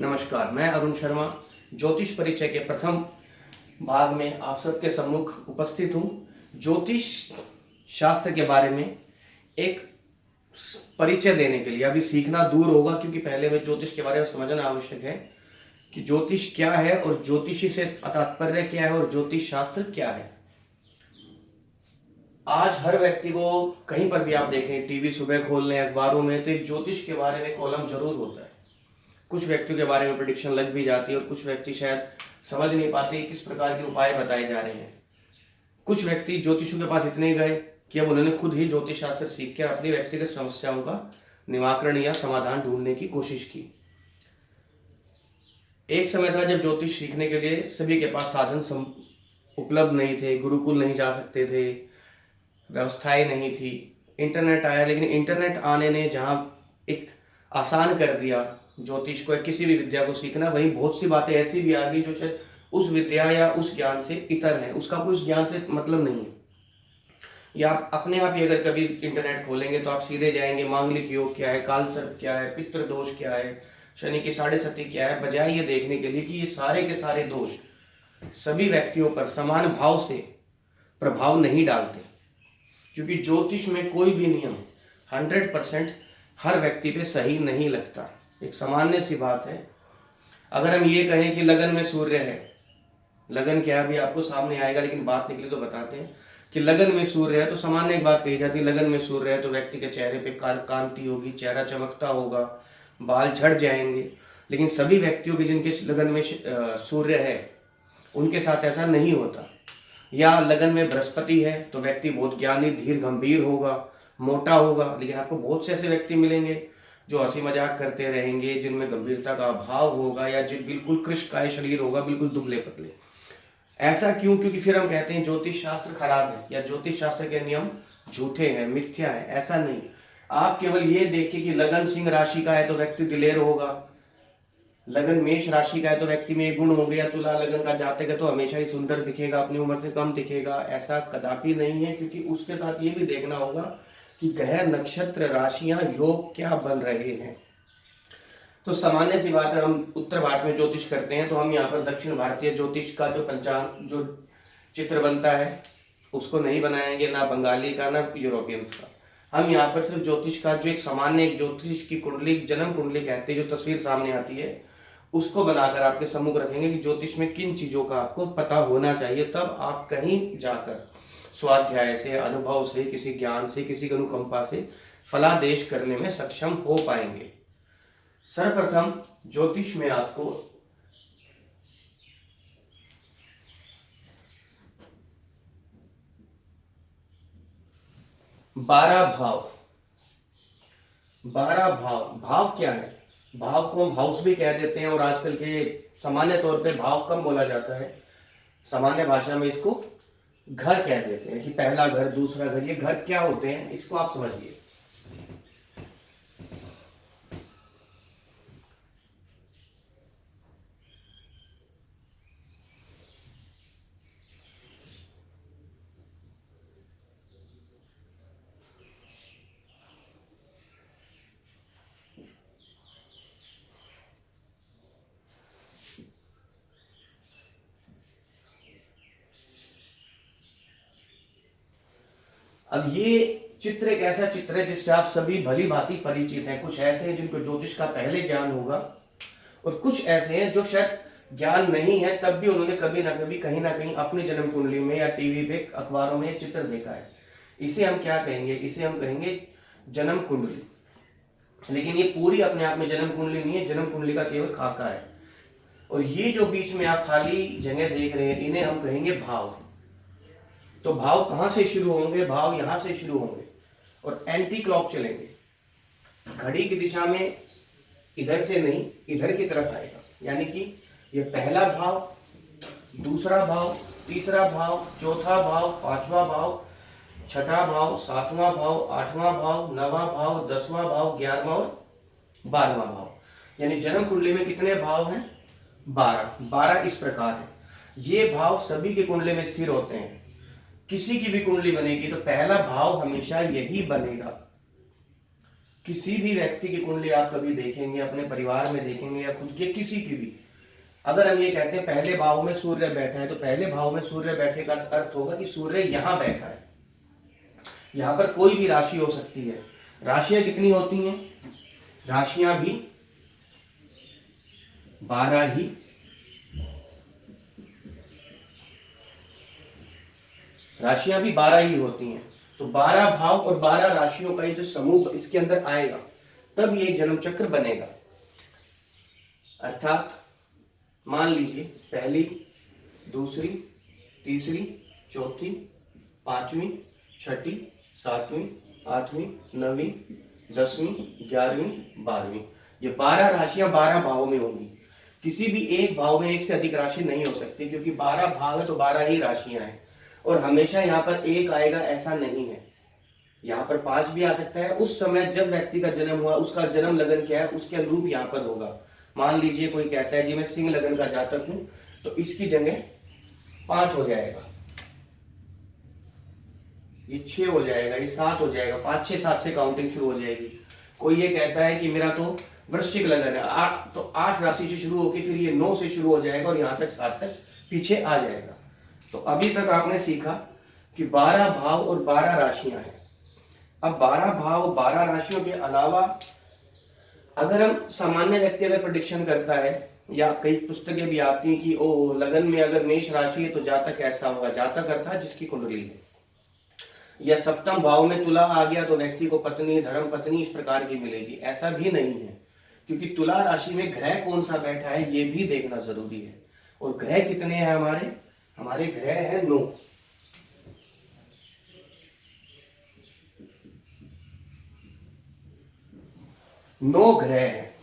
नमस्कार, मैं अरुण शर्मा ज्योतिष परिचय के प्रथम भाग में आप सबके सम्मुख उपस्थित हूँ। ज्योतिष शास्त्र के बारे में एक परिचय देने के लिए अभी सीखना दूर होगा, क्योंकि पहले में ज्योतिष के बारे में समझना आवश्यक है कि ज्योतिष क्या है और ज्योतिषी से तात्पर्य क्या है और ज्योतिष शास्त्र क्या है। आज हर व्यक्ति को कहीं पर भी आप देखें, टीवी सुबह खोल लें, अखबारों में, तो एक ज्योतिष के बारे में कॉलम जरूर होता है। कुछ व्यक्तियों के बारे में प्रेडिक्शन लग भी जाती है और कुछ व्यक्ति शायद समझ नहीं पाते किस प्रकार के उपाय बताए जा रहे हैं। कुछ व्यक्ति ज्योतिषों के पास इतने गए कि अब उन्होंने खुद ही ज्योतिष शास्त्र सीख कर अपनी व्यक्तिगत समस्याओं का निवारण या समाधान ढूंढने की कोशिश की। एक समय था जब ज्योतिष सीखने के लिए सभी के पास साधन उपलब्ध नहीं थे, गुरुकुल नहीं जा सकते थे, व्यवस्थाएं नहीं थी। इंटरनेट आया, लेकिन इंटरनेट आने ने जहाँ एक आसान कर दिया ज्योतिष को, किसी भी विद्या को सीखना, वहीं बहुत सी बातें ऐसी भी आ गई जो शायद उस विद्या या उस ज्ञान से इतर है, उसका कोई उस ज्ञान से मतलब नहीं है। या आप अपने आप ही अगर कभी इंटरनेट खोलेंगे तो आप सीधे जाएंगे मांगलिक योग क्या है, कालसर्प क्या है, पितृदोष क्या है, शनि की साढ़े सती क्या है, बजाय ये देखने के लिए कि ये सारे के सारे दोष सभी व्यक्तियों पर समान भाव से प्रभाव नहीं डालते। क्योंकि ज्योतिष में कोई भी नियम 100% हर व्यक्ति पे सही नहीं लगता। एक सामान्य सी बात है, अगर हम ये कहें कि लगन में सूर्य है, लगन क्या है अभी आपको सामने आएगा, लेकिन बात निकली तो बताते हैं कि लगन में सूर्य है तो सामान्य एक बात कही जाती है, लगन में सूर्य है तो व्यक्ति के चेहरे पे कांति होगी, चेहरा चमकता होगा, बाल झड़ जाएंगे। लेकिन सभी व्यक्तियों के जिनके लगन में सूर्य है उनके साथ ऐसा नहीं होता। या लगन में बृहस्पति है तो व्यक्ति बहुत ज्ञानी, धीर, गंभीर होगा, मोटा होगा। लेकिन आपको बहुत से ऐसे व्यक्ति मिलेंगे जो हंसी मजाक करते रहेंगे, जिनमें गंभीरता का अभाव होगा, या जिन बिल्कुल कृशकाय शरीर होगा, बिल्कुल दुबले पतले। ऐसा क्यों? क्योंकि फिर हम कहते हैं ज्योतिष शास्त्र खराब है या ज्योतिष शास्त्र के नियम झूठे हैं, मिथ्या है। ऐसा नहीं। आप केवल ये देखें कि लगन सिंह राशि का है तो व्यक्ति दिलेर होगा, लगन मेष राशि का है तो व्यक्ति में गुण होंगे, या तुला लगन का जातक है तो हमेशा ही सुंदर दिखेगा, अपनी उम्र से कम दिखेगा। ऐसा कदापि नहीं है, क्योंकि उसके साथ ये भी देखना होगा कि ग्रह, नक्षत्र, राशियां, योग क्या बन रहे हैं। तो सामान्य सी बात है, हम उत्तर भारत में ज्योतिष करते हैं तो हम यहाँ पर दक्षिण भारतीय ज्योतिष का जो पंचांग जो चित्र बनता है उसको नहीं बनाएंगे, ना बंगाली का ना यूरोपियंस का। हम यहाँ पर सिर्फ ज्योतिष का जो एक सामान्य एक ज्योतिष की कुंडली, जन्म कुंडली कहते हैं, जो तस्वीर सामने आती है, उसको बनाकर आपके सम्मुख रखेंगे कि ज्योतिष में किन चीजों का आपको पता होना चाहिए। तब आप कहीं जाकर स्वाध्याय से, अनुभव से, किसी ज्ञान से, किसी अनुकंपा से फलादेश करने में सक्षम हो पाएंगे। सर्वप्रथम ज्योतिष में आपको बारह भाव क्या है? भाव को हम हाउस भी कह देते हैं और आजकल के सामान्य तौर पे भाव कम बोला जाता है। सामान्य भाषा में इसको घर कह देते हैं कि पहला घर, दूसरा घर। ये घर क्या होते हैं इसको आप समझिए। अब ये चित्र एक ऐसा चित्र है जिससे आप सभी भली भांति परिचित हैं। कुछ ऐसे हैं जिनको ज्योतिष का पहले ज्ञान होगा और कुछ ऐसे हैं जो शायद ज्ञान नहीं है, तब भी उन्होंने कभी ना कभी कहीं ना कहीं अपनी जन्म कुंडली में या टीवी पे, अखबारों में चित्र देखा है। इसे हम क्या कहेंगे? इसे हम कहेंगे जन्म कुंडली। लेकिन ये पूरी अपने आप में जन्म कुंडली नहीं है, जन्म कुंडली का केवल खाका है। और ये जो बीच में आप खाली जगह देख रहे हैं, इन्हें हम कहेंगे भाव। तो भाव कहां से शुरू होंगे? भाव यहां से शुरू होंगे और एंटी क्लॉक चलेंगे। घड़ी की दिशा में इधर से नहीं, इधर की तरफ आएगा। यानी कि ये पहला भाव, दूसरा भाव, तीसरा भाव, चौथा भाव, पांचवा भाव, छठा भाव, सातवां भाव, आठवां भाव, नवां भाव, 10वां भाव, 11वां और 12वां भाव। यानी जन्म कुंडली में कितने भाव हैं? 12 इस प्रकार है। ये भाव सभी के कुंडली में स्थिर होते हैं। किसी की भी कुंडली बनेगी तो पहला भाव हमेशा यही बनेगा। किसी भी व्यक्ति की कुंडली आप कभी देखेंगे, अपने परिवार में देखेंगे या खुद के किसी की भी, अगर हम ये कहते हैं पहले भाव में सूर्य बैठा है, तो पहले भाव में सूर्य बैठे का अर्थ होगा कि सूर्य यहां बैठा है। यहां पर कोई भी राशि हो सकती है। राशियां कितनी होती हैं? राशियां भी 12 ही राशियां भी 12 ही होती हैं। तो 12 भाव और 12 राशियों का ये जो समूह इसके अंदर आएगा, तब ये जन्म चक्र बनेगा। अर्थात मान लीजिए पहली, दूसरी, तीसरी, चौथी, पांचवी, छठी, सातवीं, आठवीं, नवीं, 10वीं, 11वीं, 12वीं, ये 12 राशियां 12 भावों में होंगी। किसी भी एक भाव में एक से अधिक राशि नहीं हो सकती, क्योंकि 12 भाव है तो 12 ही राशियां हैं। और हमेशा यहाँ पर एक आएगा ऐसा नहीं है, यहाँ पर 5 भी आ सकता है। उस समय जब व्यक्ति का जन्म हुआ, उसका जन्म लगन क्या है, उसके अनुरूप यहाँ पर होगा। मान लीजिए कोई कहता है जी मैं सिंह लगन का जातक हूं, तो इसकी जगह 5 हो जाएगा, ये 6 हो जाएगा, ये 7 हो जाएगा, 5, 6, 7 से काउंटिंग शुरू हो जाएगी। कोई ये कहता है कि मेरा तो वृश्चिक लगन है, 8, तो 8 राशि से शुरू होकर फिर ये 9 से शुरू हो जाएगा और यहां तक 7 तक पीछे आ जाएगा। तो अभी तक आपने सीखा कि 12 भाव और 12 राशियां हैं। अब 12 भाव 12 राशियों के अलावा अगर हम सामान्य व्यक्ति अगर प्रेडिक्शन करता है, या कई पुस्तकें भी आती हैं कि ओ लगन में अगर मेष राशि है तो जातक ऐसा होगा, जातक अर्थात जिसकी कुंडली है, या सप्तम भाव में तुला आ गया तो व्यक्ति को पत्नी, धर्म पत्नी इस प्रकार की मिलेगी, ऐसा भी नहीं है। क्योंकि तुला राशि में ग्रह कौन सा बैठा है ये भी देखना जरूरी है। और ग्रह कितने हैं हमारे ग्रह है 9। नौ ग्रह है।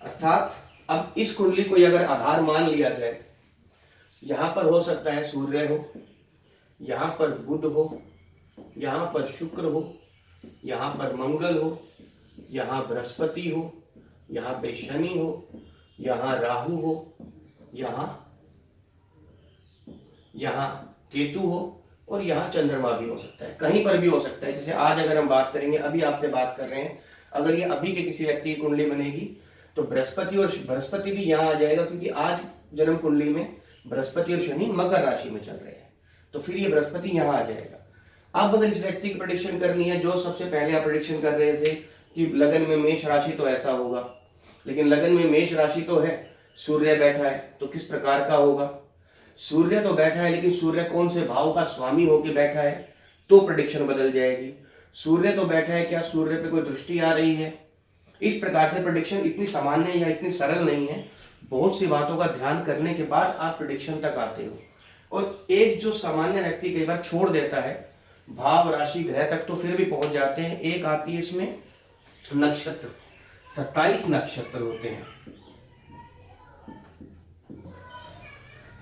अर्थात अब इस कुंडली को अगर आधार मान लिया जाए, यहां पर हो सकता है सूर्य हो, यहां पर बुध हो, यहां पर शुक्र हो, यहां पर मंगल हो, यहां बृहस्पति हो, यहां पे शनि हो, यहां राहु हो, यहां केतु हो, और यहां चंद्रमा भी हो सकता है, कहीं पर भी हो सकता है। जैसे आज अगर हम बात करेंगे, अभी आपसे बात कर रहे हैं, अगर ये अभी के किसी व्यक्ति की कुंडली बनेगी तो बृहस्पति भी यहां आ जाएगा, क्योंकि आज जन्म कुंडली में बृहस्पति और शनि मकर राशि में चल रहे हैं, तो फिर ये बृहस्पति यहां आ जाएगा। अब अगर इस व्यक्ति की प्रेडिक्शन करनी है, जो सबसे पहले आप प्रेडिक्शन कर रहे थे कि लगन में मेष राशि तो ऐसा होगा, लेकिन लगन में मेष राशि तो है, सूर्य बैठा है, तो किस प्रकार का होगा? सूर्य तो बैठा है, लेकिन सूर्य कौन से भाव का स्वामी होकर बैठा है, तो प्रेडिक्शन बदल जाएगी। सूर्य तो बैठा है, क्या सूर्य पे कोई दृष्टि आ रही है? इस प्रकार से प्रेडिक्शन इतनी सामान्य या इतनी सरल नहीं है। बहुत सी बातों का ध्यान करने के बाद आप प्रेडिक्शन तक आते हो। और एक जो सामान्य व्यक्ति कई बार छोड़ देता है, भाव राशि ग्रह तक तो फिर भी पहुंच जाते हैं। एक आती है इसमें नक्षत्र, 27 नक्षत्र होते हैं।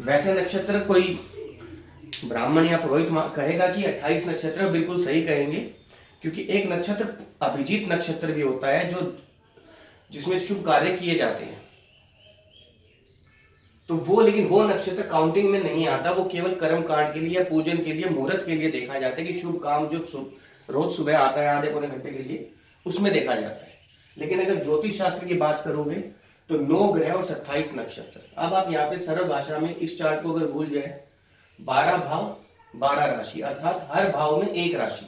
वैसे नक्षत्र कोई ब्राह्मण या पुरोहित कहेगा कि 28 नक्षत्र, बिल्कुल सही कहेंगे, क्योंकि एक नक्षत्र अभिजीत नक्षत्र भी होता है जो जिसमें शुभ कार्य किए जाते हैं, तो वो, लेकिन वो नक्षत्र काउंटिंग में नहीं आता, वो केवल कर्म कांड के लिए या पूजन के लिए, मुहूर्त के लिए देखा जाता है कि शुभ काम जो रोज सुबह आता है आधे पौने घंटे के लिए, उसमें देखा जाता है। लेकिन अगर ज्योतिष शास्त्र की बात करोगे तो 9 ग्रह और 27 नक्षत्र। अब आप यहाँ पे सरल भाषा में इस चार्ट को अगर भूल जाए, 12 भाव 12 राशि, अर्थात हर भाव में एक राशि,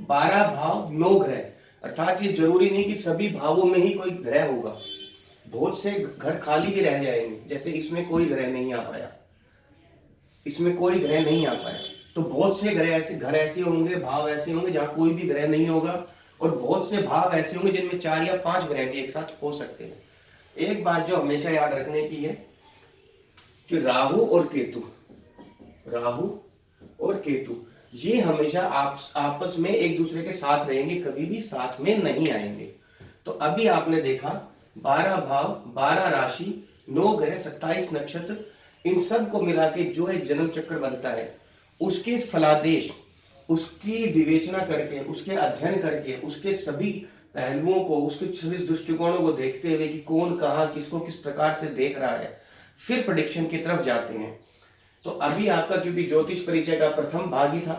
12 भाव 9 ग्रह, अर्थात ये जरूरी नहीं कि सभी भावों में ही कोई ग्रह होगा, बहुत से घर खाली भी रह जाएंगे। जैसे इसमें कोई ग्रह नहीं आ पाया, इसमें कोई ग्रह नहीं आ पाया, तो बहुत से ग्रह ऐसे, घर ऐसे होंगे, भाव ऐसे होंगे जहां कोई भी ग्रह नहीं होगा, और बहुत से भाव ऐसे होंगे जिनमें 4 या 5 ग्रह भी एक साथ हो सकते हैं। एक बात जो हमेशा याद रखने की है कि राहु और केतु ये हमेशा आपस में एक दूसरे के साथ रहेंगे, कभी भी साथ में नहीं आएंगे। तो अभी आपने देखा 12 भाव 12 राशि 9 ग्रह 27 नक्षत्र, इन सब को मिला के जो एक जन्म चक्र बनता है, उसके फलादेश, उसकी विवेचना करके, उसके अध्ययन करके, उसके सभी पहलुओं को, उसके सभी दृष्टिकोणों को देखते हुए कि कौन कहाँ किसको किस प्रकार से देख रहा है, फिर प्रेडिक्शन की तरफ जाते हैं। तो अभी आपका, क्योंकि ज्योतिष परिचय का प्रथम भाग ही था,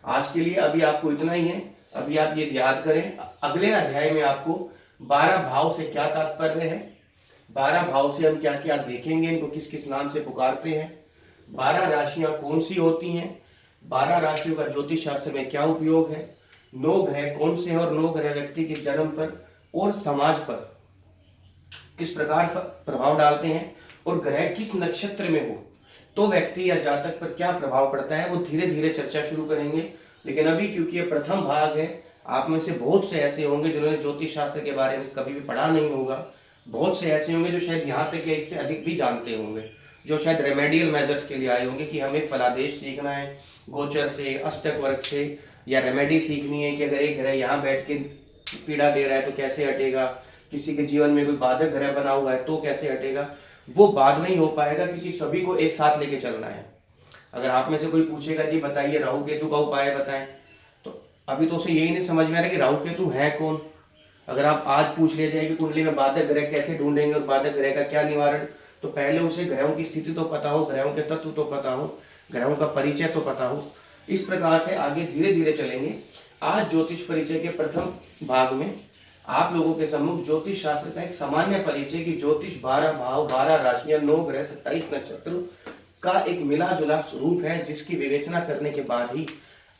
आज के लिए अभी आपको इतना ही है। अभी आप ये याद करें, अगले अध्याय में आपको 12 भाव से क्या तात्पर्य है, 12 भाव से हम क्या क्या देखेंगे, इनको किस किस नाम से पुकारते हैं, 12 राशियां कौन सी होती हैं, 12 राशियों का ज्योतिष शास्त्र में क्या उपयोग है, 9 ग्रह कौन से हैं और 9 ग्रह व्यक्ति के जन्म पर और समाज पर किस प्रकार प्रभाव डालते हैं, और ग्रह किस नक्षत्र में हो तो व्यक्ति या जातक पर क्या प्रभाव पड़ता है, वो धीरे धीरे चर्चा शुरू करेंगे। लेकिन अभी क्योंकि ये प्रथम भाग है, आप में से बहुत से ऐसे होंगे जिन्होंने ज्योतिष शास्त्र के बारे में कभी भी पढ़ा नहीं होगा, बहुत से ऐसे होंगे जो शायद यहाँ तक या इससे अधिक भी जानते होंगे, जो शायद रेमेडियल मेजर्स के लिए आए होंगे कि हमें फलादेश सीखना है गोचर से, अष्टक वर्ग से, या रेमेडी सीखनी है कि अगर एक ग्रह यहाँ बैठ के पीड़ा दे रहा है तो कैसे हटेगा, किसी के जीवन में कोई बाधक ग्रह बना हुआ है तो कैसे हटेगा। वो बाद में ही हो पाएगा क्योंकि सभी को एक साथ लेके चलना है। अगर आप में से कोई पूछेगा जी बताइए राहु केतु का उपाय बताएं, तो अभी तो उसे यही नहीं समझ में आ रहा कि राहु केतु है कौन। अगर आप आज पूछ लिया जाए कि कुंडली में बाधक ग्रह कैसे ढूंढेंगे और बाधक ग्रह का क्या निवारण, तो पहले उसे ग्रहों की स्थिति तो पता हो, ग्रहों के तत्व तो पता हो, ग्रहों का परिचय तो पता हो। इस प्रकार से आगे धीरे धीरे चलेंगे। आज ज्योतिष परिचय के प्रथम भाग में आप लोगों के सम्मुख ज्योतिष शास्त्र का एक सामान्य परिचय कि ज्योतिष 12 भाव, 12 राशियां, 9 ग्रह, 27 नक्षत्र का एक मिला जुला स्वरूप है, जिसकी विवेचना करने के बाद ही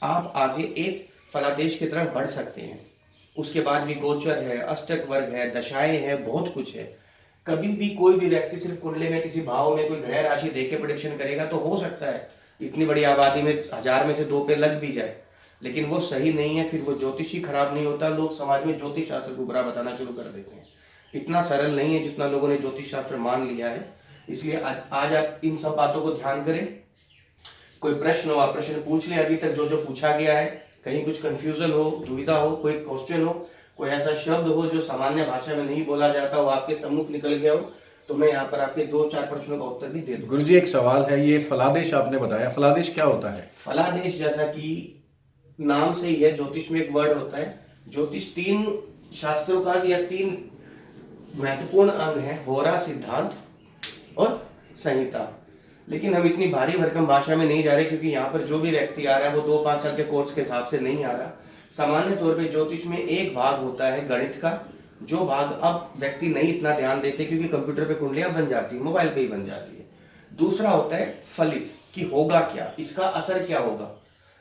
आप आगे एक फलादेश की तरफ बढ़ सकते हैं। उसके बाद भी गोचर है, अष्टक वर्ग है, दशाएं है, बहुत कुछ है। कभी भी कोई भी व्यक्ति सिर्फ कुंडली में किसी भाव में कोई ग्रह राशि देके प्रेडिक्शन करेगा तो हो सकता है इतनी बड़ी आबादी में 1000 में से 2 पे लग भी जाए, लेकिन वो सही नहीं है। फिर वो ज्योतिष ही खराब नहीं होता, लोग समाज में ज्योतिष शास्त्र को बुरा बताना शुरू कर देते हैं। इतना सरल नहीं है जितना लोगों ने ज्योतिष शास्त्र मान लिया है। इसलिए आज आप इन सब बातों को ध्यान करें। कोई प्रश्न हो आप प्रश्न पूछ लें। अभी तक जो जो पूछा गया है, कहीं कुछ कंफ्यूजन हो, दुविधा हो, कोई क्वेश्चन हो, कोई ऐसा शब्द हो जो सामान्य भाषा में नहीं बोला जाता हो, आपके सम्मुख निकल गया हो, तो मैं यहाँ पर आपके 2-4 प्रश्नों का उत्तर भी दे दूँ। गुरुजी एक सवाल है, ये फलादेश आपने बताया, फलादेश क्या होता है? फलादेश जैसा कि नाम से ही है, ज्योतिष में एक वर्ड होता है। ज्योतिष 3 शास्त्रों का या 3 महत्वपूर्ण अंग है, होरा, सिद्धांत और संहिता। लेकिन हम इतनी भारी भरकम भाषा में नहीं जा रहे क्योंकि यहाँ पर जो भी व्यक्ति आ रहा है वो 2-5 साल के कोर्स के हिसाब से नहीं आ रहा। सामान्य तौर पे ज्योतिष में एक भाग होता है गणित का, जो भाग अब व्यक्ति नहीं इतना ध्यान देते क्योंकि कंप्यूटर पे कुंडलियां बन जाती है, मोबाइल पे ही बन जाती है। दूसरा होता है फलित, कि होगा क्या, इसका असर क्या होगा,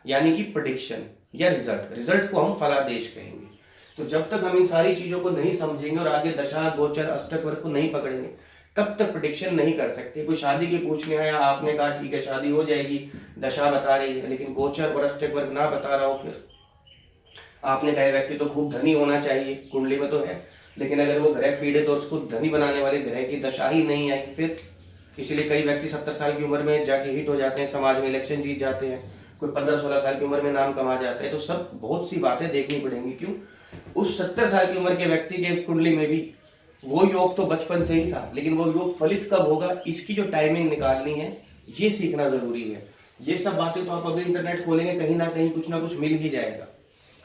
यानी कि प्रेडिक्शन या रिजल्ट को हम फलादेश कहेंगे। तो जब तक हम इन सारी चीजों को नहीं समझेंगे और आगे दशा, गोचर, अष्टक वर्ग को नहीं पकड़ेंगे, तब तक प्रेडिक्शन नहीं कर सकते। कोई शादी के पूछने आया, आपने कहा ठीक है शादी हो जाएगी, दशा बता रही है, लेकिन गोचर और अष्टक वर्ग ना बता रहा हो, फिर आपने कहा व्यक्ति तो खूब धनी होना चाहिए, कुंडली में तो है, लेकिन अगर वो ग्रह पीड़ित और उसको धनी बनाने वाले ग्रह की दशा ही नहीं आई, फिर इसलिए कई व्यक्ति 70 साल की उम्र में जाके हिट हो जाते हैं, समाज में इलेक्शन जीत जाते हैं, कोई 15-16 साल की उम्र में नाम कमा जाता है। तो सब बहुत सी बातें देखनी पड़ेंगी। क्यों? उस 70 साल की उम्र के व्यक्ति के कुंडली में भी वो योग तो बचपन से ही था, लेकिन वो योग फलित कब होगा, इसकी जो टाइमिंग निकालनी है, ये सीखना जरूरी है। ये सब बातें तो आप अभी इंटरनेट खोलेंगे, कहीं ना कहीं कुछ ना कुछ मिल ही जाएगा।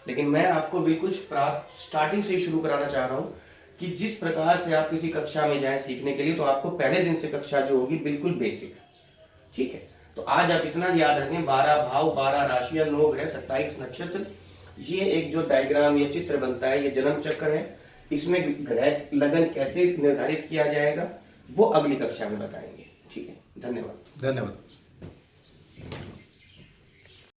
लेकिन मैं आपको बिल्कुल स्टार्टिंग से ही शुरू कराना चाह रहा हूँ कि जिस प्रकार से आप किसी कक्षा में जाएं सीखने के लिए, तो आपको पहले दिन से कक्षा जो होगी बिल्कुल बेसिक, ठीक है। तो आज आप इतना याद रखें, 12 भाव, 12 राशियां, 9 ग्रह, 27 नक्षत्र, ये एक जो डायग्राम या चित्र बनता है, ये जन्म चक्र है। इसमें ग्रह लगन कैसे निर्धारित किया जाएगा वो अगली कक्षा में बताएंगे। ठीक है, धन्यवाद। धन्यवाद।